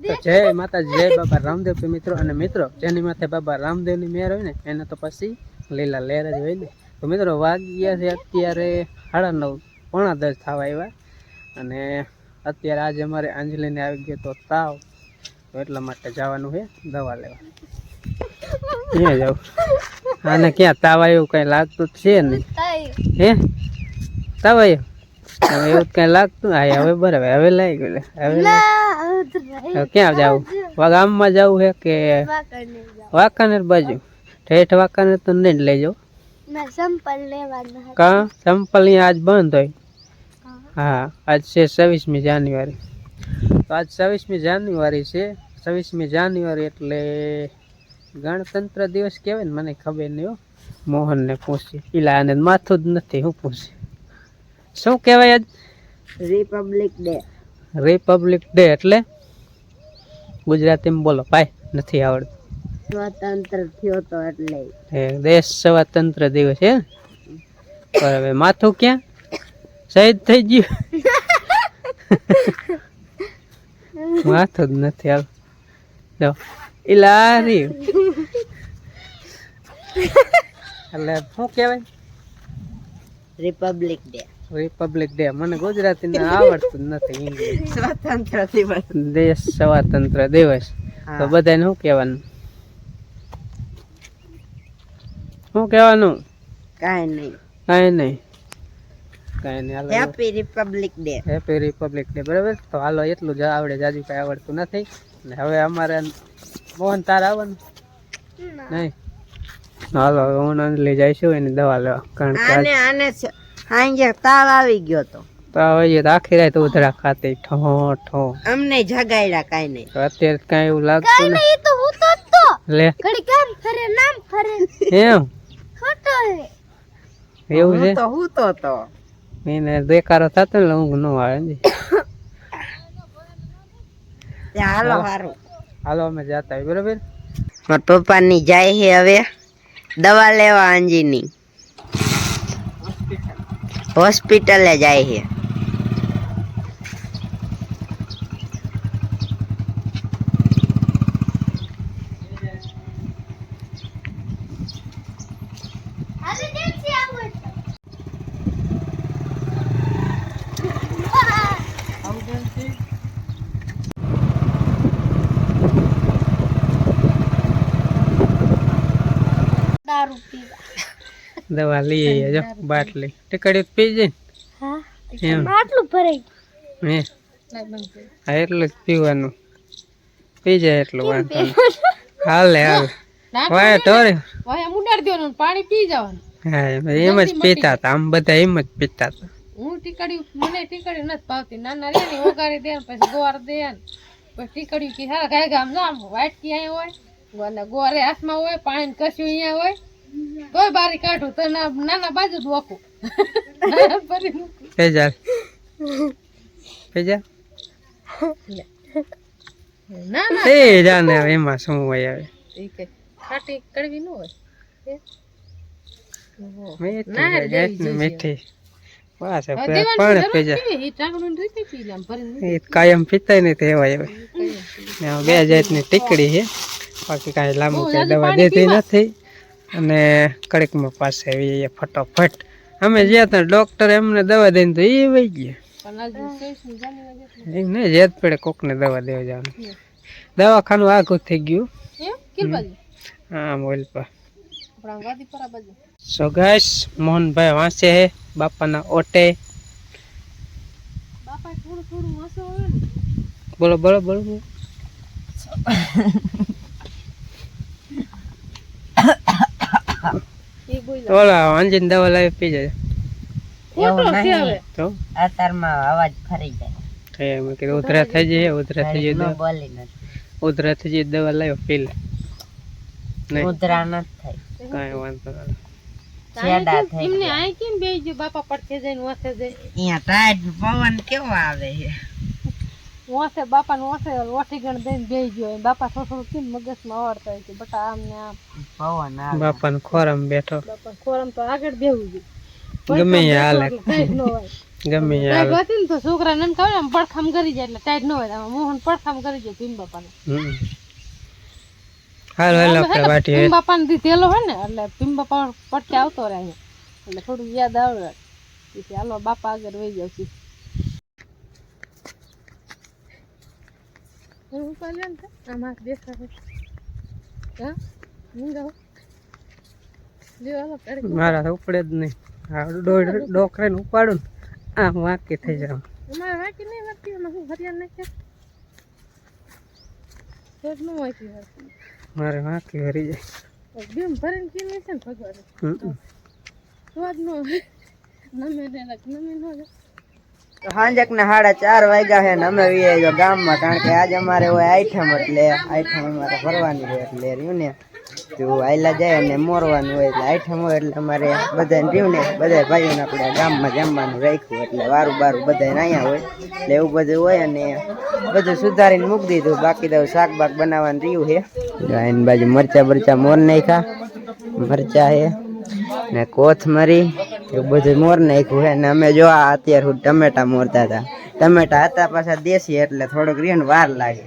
જય માતાજી, જય બાબા રામદેવ મિત્રો. અને મિત્રો જેની માથે બાબા રામદેવની મેર હોય ને એને તો પછી લીલા લહેર જ હોય ને. તો મિત્રો વાગ્યા છે અત્યારે 9:30 પોણા 10 થવા આવ્યા. અને અત્યારે આજે અમારે અંજલીને આવી ગયો તો તાવ, તો એટલા માટે જવાનું છે દવા લેવા. ક્યાં જાવ? આને ક્યાં તાવ આવ્યું કઈ લાગતું છે નહીં. હે તાવ આવ્યો? હવે એવું કઈ લાગતું? હા હવે બરાબર, હવે લાગી ગયું. હવે ક્યાં જવું? ગામમાં જવું છે કે વાંકાનેર બાજુ? ઠેઠ વાંકાનેર તો નહીં લઈ જાવ. કા સંપલ અહીંયા આજ બંધ હોય? હા, આજ છે 26મી જાન્યુઆરી. તો આજ 26મી જાન્યુઆરી છે. 26મી જાન્યુઆરી એટલે ગણતંત્ર દિવસ કહેવાય ને, મને ખબર નહીં હો. મોહનને પૂછી પેલા, આને માથું જ નથી, હું પૂછી શું કહેવાય આજ? Republic day. રિપબ્લિક ડે એટલે ગુજરાતીમાં બોલો ભાઈ, નથી આવડતું. સ્વતંત્ર થયો તો એટલે દેશ સ્વતંત્ર દિવસ છે. પણ હવે માથું ક્યાં શહીદ થઈ ગયું? માથું જ નથી આવ. જો ઇલારી એટલે શું કહેવાય? Republic day. રિપબ્લિક ડે મને ગુજરાતી આવડતું જ નથી. ઇંગ્લિશ સ્વતંત્ર દિવસ. દેશ સ્વતંત્ર દિવસ. તો બધાને શું કહેવાનું? શું કહેવાનું? કાઈ નહીં. કાંઈ નહીં, કાંઈ નહીં. Happy Republic day. Happy Republic day. બરાબર. તો હાલો, એટલું જ આવડે, જાજુ કઈ આવડતું નથી. ને હવે અમારે મોહન તાર આવવાનું નહીં. હાલો, હું અંજલી જઈશું એની દવા લેવા. કારણ કે આને સાંજે તાવ આવી ગયો તો આખી રાત ઉધરા ખાતી ઠો ઠો. અમને જગાડ્યા કાઈ નહીં. તો અત્યારે કઈ એવું લાગતું નથી. તો હું તો લે ઘડી કામ ફરે નામ ફરે એમ ખોટો એવું છે? તો હું તો એને દેખારો થતો ને ઊંઘ ન આવે ને. હાલો હારું. હાલો અમે જતા હોય. બરોબર. મારા પપ્પાની જાય છે હવે દવા લેવા અંજીની. હોસ્પિટલે જાય છે. દવા લઈ આવીએ. જો બાટલી ટીકડી પી જાય એમ. આટલું ભરાઈ હે હા, એટલું જ પીવાનું. પી જાય એટલું વાંધો નહીં. હાલે હાલે વાય ટોરે પાણી પી જવાનું. હા, એમ જ પીતા હતા. આમ બધા એમ જ પીતા હતા. હું ટીકડી, મને ટીકડી નથી ભાવતી. નાના રે ને ઓગાળી દે, પછી ગોળ દે, પછી ટીકડી કી હા ગાય ગામ ના વાટકી અહીંયા હોય અને ગોરે હાથમાં હોય, પાણી કશું અહીંયા હોય, તોય બારી કાઢું તો નાના બાજુ જ વખું. પેજા પેજા ના ના એ જાને હવે એમાં શું હોય? હવે એ કે ખાટી કડવી ન હોય. મીઠી વાસ હવે પણ દેવાની પેજા જરૂર નથી. એ ચાકડું રીતે પી લે, આમ ભરીને એ કાયમ પીતાય નહીં. તો એવા હવે બે જાતની ટીકડી છે. બાકી કાંઈ લાંબુ કઈ દવા દેતી નથી. અને કડકમાં પાસે આવી ફટોફટ. અમે જ્યાં ત્યાં ડોક્ટર એમને દવા દઈને તો એ વહી ગયા. પણ આજે 26મી જાન્યુઆરી એમ નહીં, જેત પડે કોકને દવા દેવા જવાનું. દવાખાનું આખું થઈ ગયું. એમ કેમ બાજુ હા, મોલ પર. આપણા વાદીપરા બાજુ. સો ગાઈસ, મોહનભાઈ વાંચે હે બાપાના ઓટે. બાપા થોડું થોડું વાંસો આવે ને. બોલો બોલો બોલો બોલો. એ બોલ ઓલા અંજીને દવા લાવી પી જાય ફોટો છે હવે. તો અત્યારમાં અવાજ ફરી જાય. મેં કીધું ઉધરા થઈ જાય, ઉધરા થઈ જાય દવા. બોલી નથી. ઉધરા થઈ જાય દવા લાવ્યો પી લે. નહીં ઉધરા નથી થઈ. કાંઈ વાંધો નહીં. છેડા થઈ એમને આય કેમ બેહી ગયો? બાપા પડખે જઈને વાંસે જાય. અહીંયા ટાઈટ પવન કેવો આવે છે. વાંસે બાપા ને વાંસે ઓઠી ગણ દઈને બેહી ગયો. બાપા થોડું કેમ મગજમાં આવડતા હોય કે બટા આમ ને આમ. પવન આવે. બાપાને ખોરામાં બેઠો બાપા ખોરામ તો આગળ બેહવું જોઈએ. ગમે એ હાલે. કઈ ન હોય. ગમે ટાઈટ હોતી ને તો છોકરાને એમ કહે આમ પડખામ કરી જાય એટલે ટાઈટ ન હોય આમાં મોહન પડખામ કરી જાય ભીમ બાપાને હાલો હાલો આપણે વાટી ભીમ બાપાને દીધેલો હોય ને એટલે ભીમ બાપા પડકે આવતો રહે અહીંયા એટલે થોડું યાદ આવે કે હાલો બાપા આગળ વહી જાવ છે હું પાલ્યો ને આમાં દેખાડે હા હું જાઉં લ્યો હાલો પેડે મારા તો ઉપડે જ નહીં આ ડોકરે ને ઉપાડું ને આમ વાંકી થઈ જાવ અમારે વાંકી નહીં વાંકી હું હરિયાણ નાખ્યા તો ન વાંકી વાંકી મારે વાંકી હરી જાય બેમ ભરીને પીને છે ને ભગવાન સ્વાદ નો નમે ને નમે નો સાંજક ને 4:30 વાગ્યા છે ને અમે વી ગામમાં કારણ કે આજે અમારે હોય આઈટમ એટલે આઈટમ અમારે ભરવાની હોય એટલે રહ્યું ને તો આયલા જાય ને મોરવાનું હોય એટલે આઈટમ હોય એટલે અમારે બધાને રહ્યું ને બધા ભાઈઓને આપણે ગામમાં જમવાનું રાખ્યું એટલે વારું બારું બધાને અહીંયા હોય એટલે એવું બધું હોય અને બધું સુધારીને મૂકી દીધું બાકી તો શાક બાક બનાવવાનું રહ્યું છે એની બાજુ મરચા મોર નાખ્યા મરચા છે ને કોથમરી એવું બધું મોર નાખ્યું છે ને અમે જો અત્યાર સુધી ટમેટા મોરતા હતા ટમેટા હતા પાછા દેશી એટલે થોડુંક રહ્યું ને વાર લાગે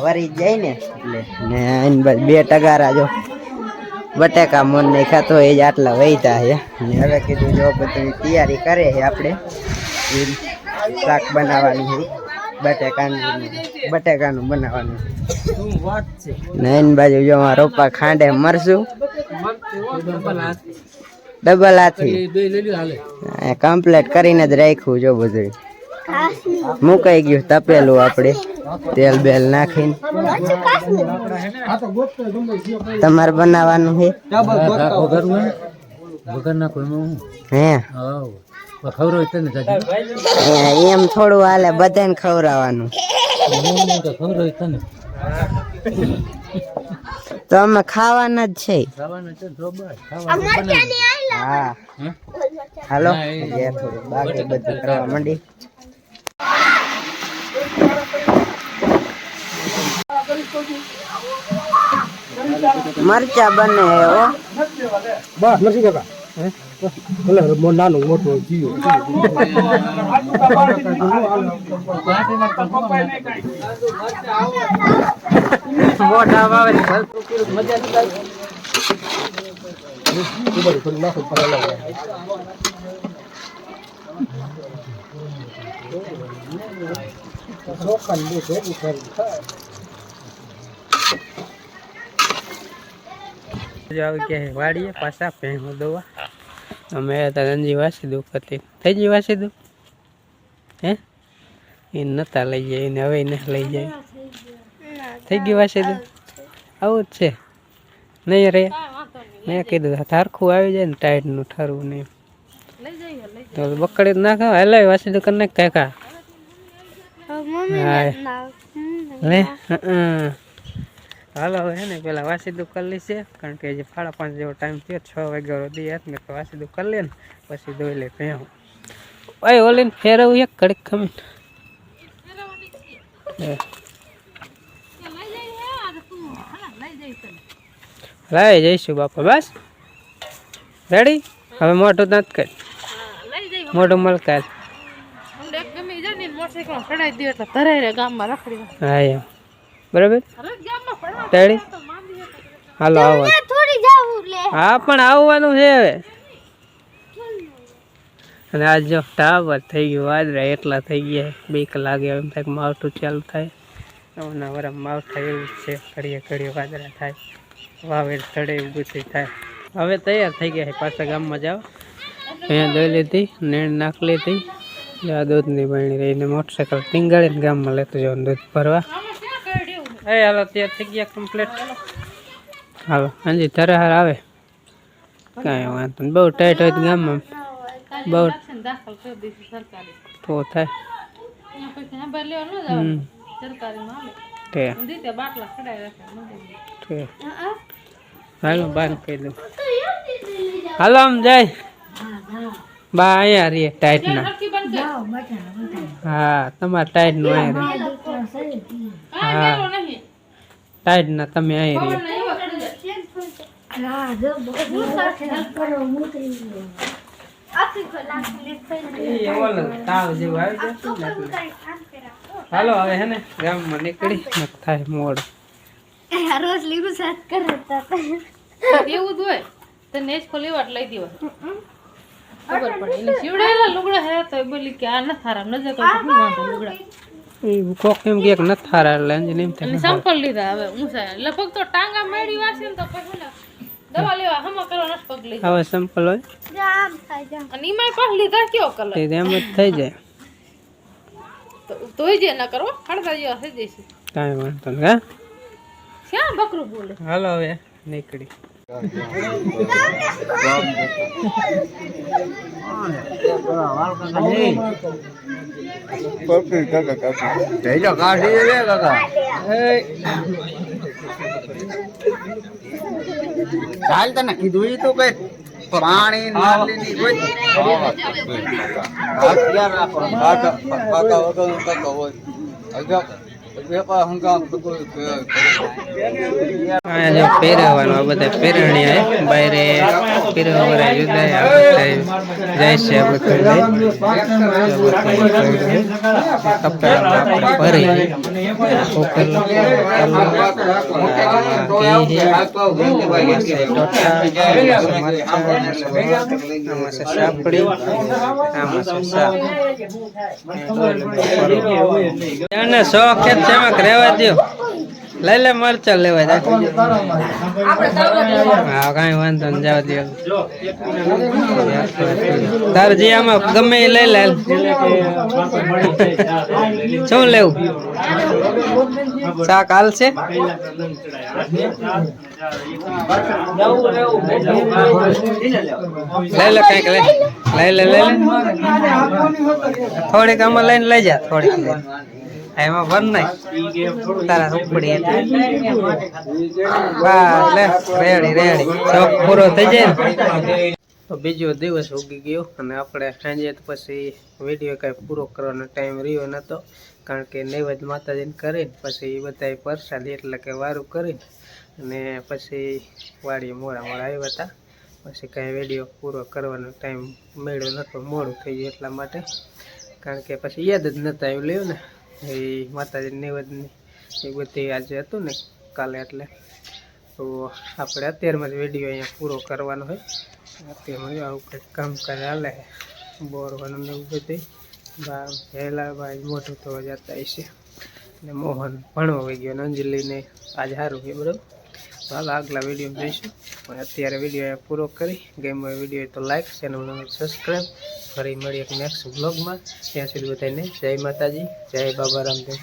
વરી જાય ને એટલે ને એની બાજુ 2 ટગારા જો બટેકા મોર નાખ્યા તો એ જ આટલા વહીતા છે ને હવે કીધું જો બધી તૈયારી કરે છે આપણે શાક બનાવવાનું છે બટેકાનું બનાવવાનું ને એની બાજુ જો રોપા ખાંડે મરશું ડબલ હાથી કમ્પ્લીટ કરીને જ રાખ્યું જો બધું મુકાઈ ગયું તપેલું આપણે તેલ બેલ નાખીને તમારે બનાવવાનું છે હે એમ થોડું હાલે બધાને ખવડાવવાનું તો અમે ખાવાના જ છે હા હાલો થોડું બાકી બધું કરવા માંડી મરચા બને હો બસ નથી કાકા નાનું મોટું જીવ મોટા આવે આવી ગયા વાડીએ પાછા ભેણું દોવા અમે તો ગંજી વાસી દઉં કરતી થઈ ગઈ વાસી દઉં હે એ નતા લઈ જાય એને હવે ને લઈ જાય થઈ ગઈ વાસી દઉં આવું જ છે નહીં રે મેં કીધું તારખું આવી જાય ને ટાઈટનું ઠરવું નહીં તો બકડી જ નાખો હલાવી વાસી દઉં કરી નાખ કાકા હા લે હાલો હવે હે ને પેલા વાસીદું કરી લઈશે કારણ કે જે 5:30 જેવો ટાઈમ થયો 6 વાગ્યા સુધી હાથ ને તો વાસીદું કરી લે ને પછી ધોઈ લે ભેહું ઓય ઓલીને ફેરવું એક કડીક ખમીને લઈ જઈશું બાપા બસ રેડી હવે મોટું દાંત કર મોટું મલકાય હા એમ બરાબર રેડી હાલો આવો હા પણ આવવાનું છે હવે અને આજ જો ટાવર થઈ ગયું વાદળા એટલા થઈ ગયા 2 કલાક એમ થાય માવઠું ચાલુ થાય એના વરમ માવઠા એવું જ છે ઘડીએ વાદળા થાય વાવેર ચડે એવું બધું થાય હવે તૈયાર થઈ ગયા છે પાછા ગામમાં જાઓ અહીંયા દોઈ લીધી નેણ નાખ લીધી આ દૂધની બરણી રહીને મોટરસાઇકલ ટીંગાળીને ગામમાં લેતો જવાનું દૂધ ભરવા એ હાલો તૈયાર થઈ ગયા કમ્પ્લીટ હાલો હાજી ધરાહાર આવે કાંઈ વાંધો નહીં બહુ ટાઈટ હોય તો ગામમાં બહુ તો થાય હાલો બાર કહી દઉં હાલો આમ જાય બા અહીંયા રહીએ ટાઈટ ના હા તમારે ટાઈટ નું અહીંયા હા ટાઈટ ના તમે અહીં રહીએ એ ઓલો તાવ જેવું આવી જતું ને એટલે. હાલો હવે હે ને ગામમાં નીકળી ને થાય મોડ. રોજ લીધું સાત કરે એવું જ હોય તો નેજ ખોલી વાટ લઈ દેવા ખબર પડે એટલે સીવડાયેલા લુગડા હે તો બોલી કે આ ન થારા નજર કોઈ શું વાંધો લુગડા એ કોક એમ કે ન થારા એટલે અંજન એમ અને થાય સંપલ લીધા હવે ઊંચા લગભગ તો ટાંગા મેળી વાસે ને તો પછી ને દવા લેવા હમા કરવા નસ પગ લઈ હવે સિમ્પલ હોય અને ઈમાય પાછ લીધા કયો કલર તે એમ જ થઈ જાય તો તોય જે ના કરો હળતા જેવા થઈ જશે કાંઈ વાંધો નહીં હા ક્યાં બકરું બોલે હાલો હવે નીકળી હાલ તને કીધું ઈ તો કઈ પાણી નાલીની કોઈ અહીંયા જો પહેરવાનું આ બધા પહેરણીયા બાયરે પહેરવા જુદા આ બધા જાય છે આ બધા કપડામાં આપણે ભરી શોખ છે એમાં રહેવા દો લઈ લે મરચા લેવા જાય હા કઈ વાંધો ને જવા દો તાર જે આમાં ગમે એ લઈ લે શું લેવું શાક હાલશે લઈ લે કઈક લઈ લે થોડીક આમાં લઈને લઈ જા થોડીક એમાં ભર નાખ તારા ઉપડી રેડી શોખ પૂરો થઈ જાય ને તો બીજો દિવસ ઉગી ગયો અને આપણે સાંજે તો પછી વિડીયો કાંઈ પૂરો કરવાનો ટાઈમ રહ્યો નહોતો કારણ કે નૈવેદ્ય માતાજીને કરીને પછી બધાએ પ્રસાદી એટલે કે વારું કરીને અને પછી વાડીએ મોડા આવ્યા હતા પછી કાંઈ વિડીયો પૂરો કરવાનો ટાઈમ મળ્યો નહોતો મોડું થઈ ગયું એટલા માટે કારણ કે પછી યાદ જ નહોતા આવ્યું લ્યો ને એ માતાજી નૈવેદ્યની એ બધી આજે હતું ને કાલે એટલે તો આપણે અત્યારમાં જ વિડીયો અહીંયા પૂરો કરવાનો હોય અત્યારમાં જો આવું કંઈક કામ કરે હાલે બોરવાનું ને એવું બધું હેલા ભાઈ મોટું થવા જતા હશે ને મોહન ભણવા વહી ગયો ને અંજલિને આજે સારું છે બરાબર તો હાલ આગલા વિડીયો જોઈશું પણ અત્યારે વિડીયો અહીંયા પૂરો કરી ગેમ વિડીયો તો લાઈક ચેનલને સબસ્ક્રાઈબ ફરી મળીએ નેક્સ્ટ બ્લોગમાં ત્યાં સુધી બધાને જય માતાજી જય બાબા રામદેવ.